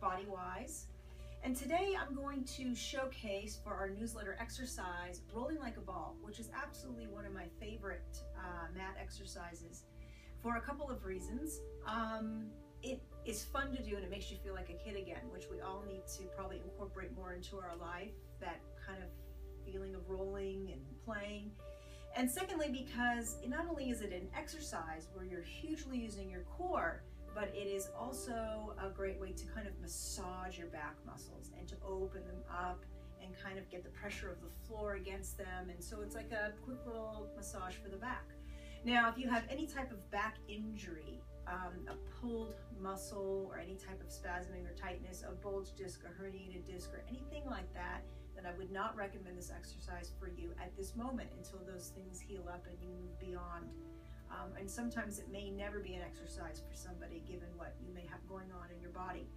body-wise. And today I'm going to showcase for our newsletter exercise, rolling like a ball, which is absolutely one of my favorite mat exercises for a couple of reasons. It is fun to do and it makes you feel like a kid again, which we all need to probably incorporate more into our life, that kind of feeling of rolling and playing. And secondly, because not only is it an exercise where you're hugely using your core, but it is also a great way to kind of massage your back muscles and to open them up and kind of get the pressure of the floor against them. And so it's like a quick little massage for the back. Now, if you have any type of back injury, a pulled muscle or any type of spasming or tightness, a bulged disc, a herniated disc, or anything like that, then I would not recommend this exercise for you at this moment until those things heal up and you move beyond. And sometimes it may never be an exercise for somebody given what you may have going on in your body.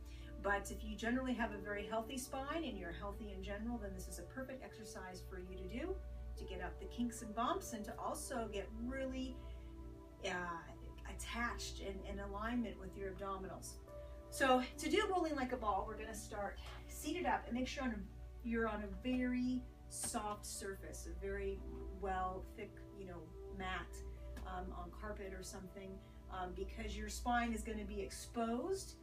But if you generally have a very healthy spine and you're healthy in general, then this is a perfect exercise for you to do, to get up the kinks and bumps and to also get really attached and in alignment with your abdominals. So to do rolling like a ball, we're going to start seated up and make sure you're on a very soft surface, a very thick, mat on carpet or something, because your spine is going to be exposed,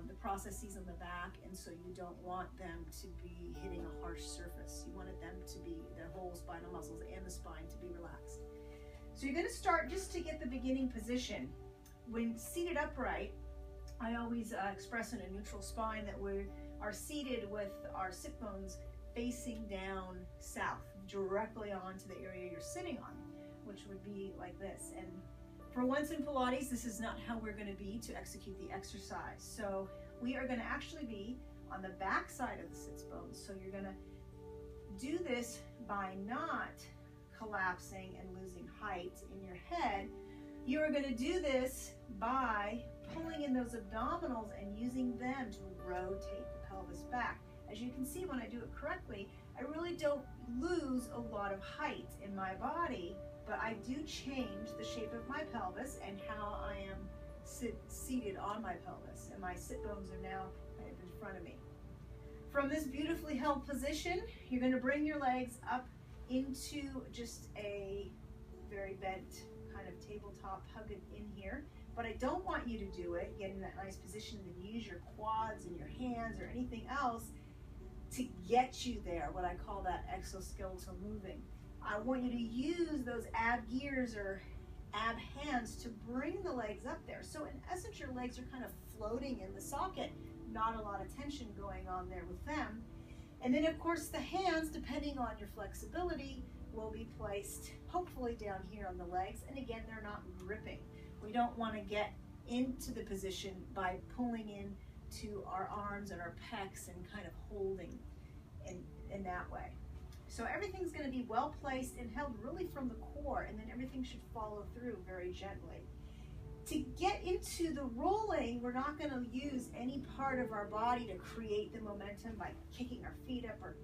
the processes on the back, and so you don't want them to be hitting a harsh surface. You wanted them to be, their whole spinal muscles and the spine to be relaxed. So you're going to start just to get the beginning position. When seated upright, I always express in a neutral spine that we are seated with our sit bones facing down south, directly onto the area you're sitting on, which would be like this. And for once in Pilates, this is not how we're going to be to execute the exercise. So we are going to actually be on the back side of the sits bones. So you're going to do this by not collapsing and losing height in your head. You are going to do this by pulling in those abdominals and using them to rotate the pelvis back. As you can see, when I do it correctly, I really don't lose a lot of height in my body, but I do change the shape of my pelvis and how I am seated on my pelvis, and my sit bones are now kind of in front of me. From this beautifully held position, you're going to bring your legs up into just a very bent kind of tabletop, hug it in here. But I don't want you to do it, get in that nice position and use your quads and your hands or anything else to get you there, what I call that exoskeletal moving. I want you to use those ab gears or ab hands to bring the legs up there. So in essence, your legs are kind of floating in the socket, not a lot of tension going on there with them. And then of course the hands, depending on your flexibility, will be placed hopefully down here on the legs. And again, they're not gripping. We don't want to get into the position by pulling in to our arms and our pecs and kind of holding in that way. So everything's going to be well placed and held really from the core, and then everything should follow through very gently. To get into the rolling, we're not going to use any part of our body to create the momentum by kicking our feet up, or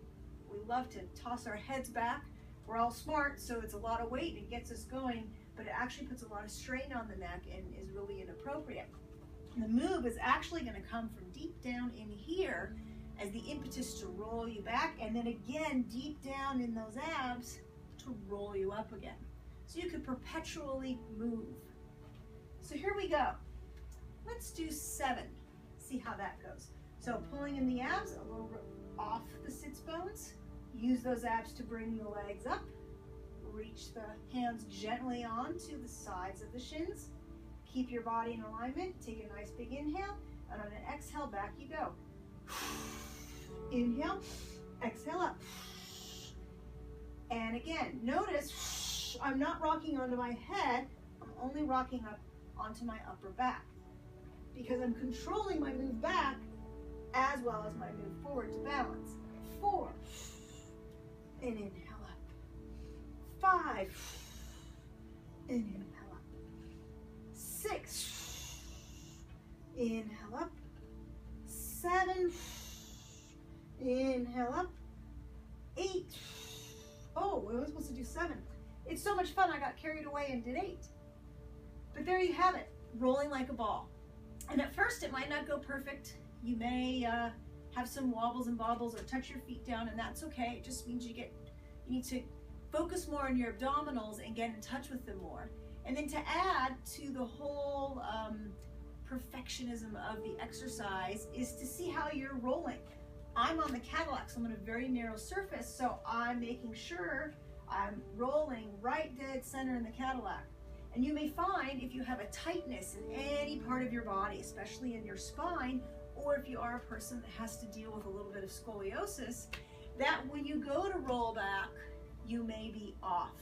we love to toss our heads back. We're all smart, so it's a lot of weight and gets us going, but it actually puts a lot of strain on the neck and is really inappropriate. The move is actually going to come from deep down in here as the impetus to roll you back, and then again deep down in those abs to roll you up again. So you can perpetually move. So here we go. Let's do 7. See how that goes. So pulling in the abs, a little off the sits bones. Use those abs to bring the legs up. Reach the hands gently onto the sides of the shins. Keep your body in alignment. Take a nice big inhale, and on an exhale, back you go. Inhale, exhale up. And again, notice I'm not rocking onto my head. I'm only rocking up onto my upper back because I'm controlling my move back as well as my move forward to balance. 4, and inhale up. 5, and inhale up. 6, inhale up. 7, inhale up. 8. Oh, we were supposed to do 7. It's so much fun, I got carried away and did 8. But there you have it, rolling like a ball. And at first it might not go perfect. You may have some wobbles and bobbles or touch your feet down, and that's okay. It just means you need to focus more on your abdominals and get in touch with them more. And then to add to the whole perfectionism of the exercise is to see how you're rolling. I'm on the Cadillac, so I'm on a very narrow surface, so I'm making sure I'm rolling right dead center in the Cadillac. And you may find if you have a tightness in any part of your body, especially in your spine, or if you are a person that has to deal with a little bit of scoliosis, that when you go to roll back, you may be off.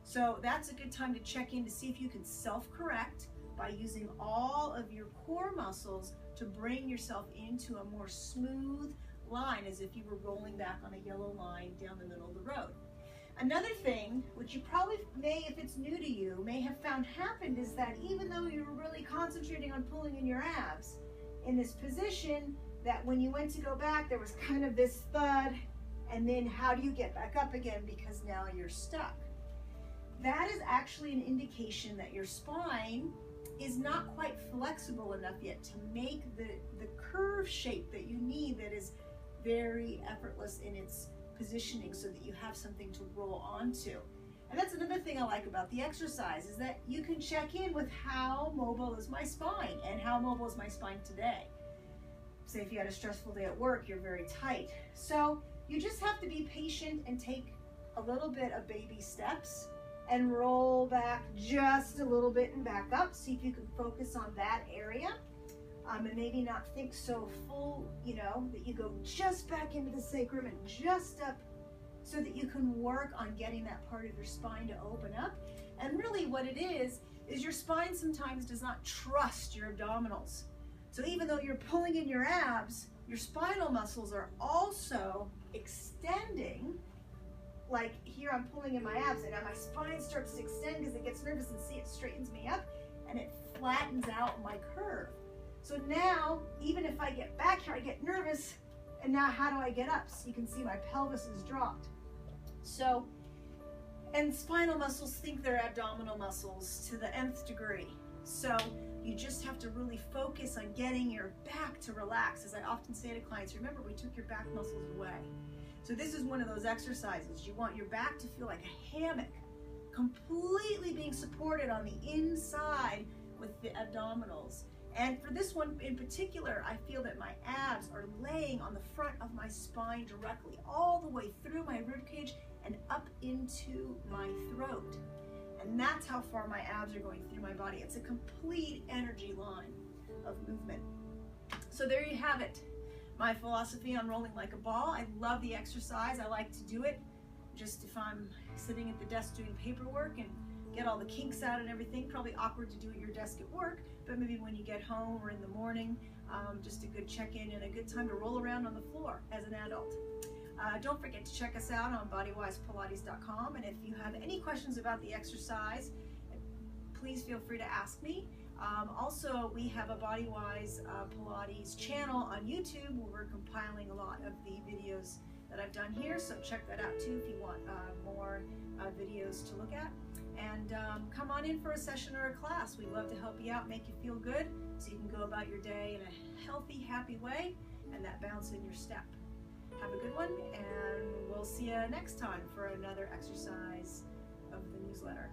So that's a good time to check in to see if you can self-correct by using all of your core muscles to bring yourself into a more smooth line, as if you were rolling back on a yellow line down the middle of the road. Another thing, which you probably may, if it's new to you, may have found happened, is that even though you were really concentrating on pulling in your abs in this position, that when you went to go back, there was kind of this thud, and then how do you get back up again because now you're stuck? That is actually an indication that your spine is not quite flexible enough yet to make the curve shape that you need, that is very effortless in its positioning, so that you have something to roll onto. And that's another thing I like about the exercise, is that you can check in with how mobile is my spine and how mobile is my spine today. Say if you had a stressful day at work, you're very tight. So you just have to be patient and take a little bit of baby steps and roll back just a little bit and back up. See if you can focus on that area. And maybe not think so full, that you go just back into the sacrum and just up, so that you can work on getting that part of your spine to open up. And really what it is your spine sometimes does not trust your abdominals. So even though you're pulling in your abs, your spinal muscles are also extending. Like here I'm pulling in my abs, and now my spine starts to extend because it gets nervous, and see, it straightens me up and it flattens out my curve. So now, even if I get back here, I get nervous, and now how do I get up? So you can see my pelvis is dropped. So, and spinal muscles think they're abdominal muscles to the nth degree. So you just have to really focus on getting your back to relax. As I often say to clients, remember, we took your back muscles away. So this is one of those exercises. You want your back to feel like a hammock, completely being supported on the inside with the abdominals. And for this one in particular, I feel that my abs are laying on the front of my spine directly, all the way through my ribcage and up into my throat. And that's how far my abs are going through my body. It's a complete energy line of movement. So there you have it. My philosophy on rolling like a ball. I love the exercise. I like to do it just if I'm sitting at the desk doing paperwork and get all the kinks out and everything. Probably awkward to do at your desk at work, but maybe when you get home or in the morning, just a good check-in and a good time to roll around on the floor as an adult. Don't forget to check us out on bodywisepilates.com, and if you have any questions about the exercise, please feel free to ask me. Also, we have a Bodywise Pilates channel on YouTube where we're compiling a lot of the videos that I've done here, so check that out too if you want more videos to look at. And come on in for a session or a class. We'd love to help you out, make you feel good, so you can go about your day in a healthy, happy way, and that bounce in your step. Have a good one, and we'll see you next time for another exercise of the newsletter.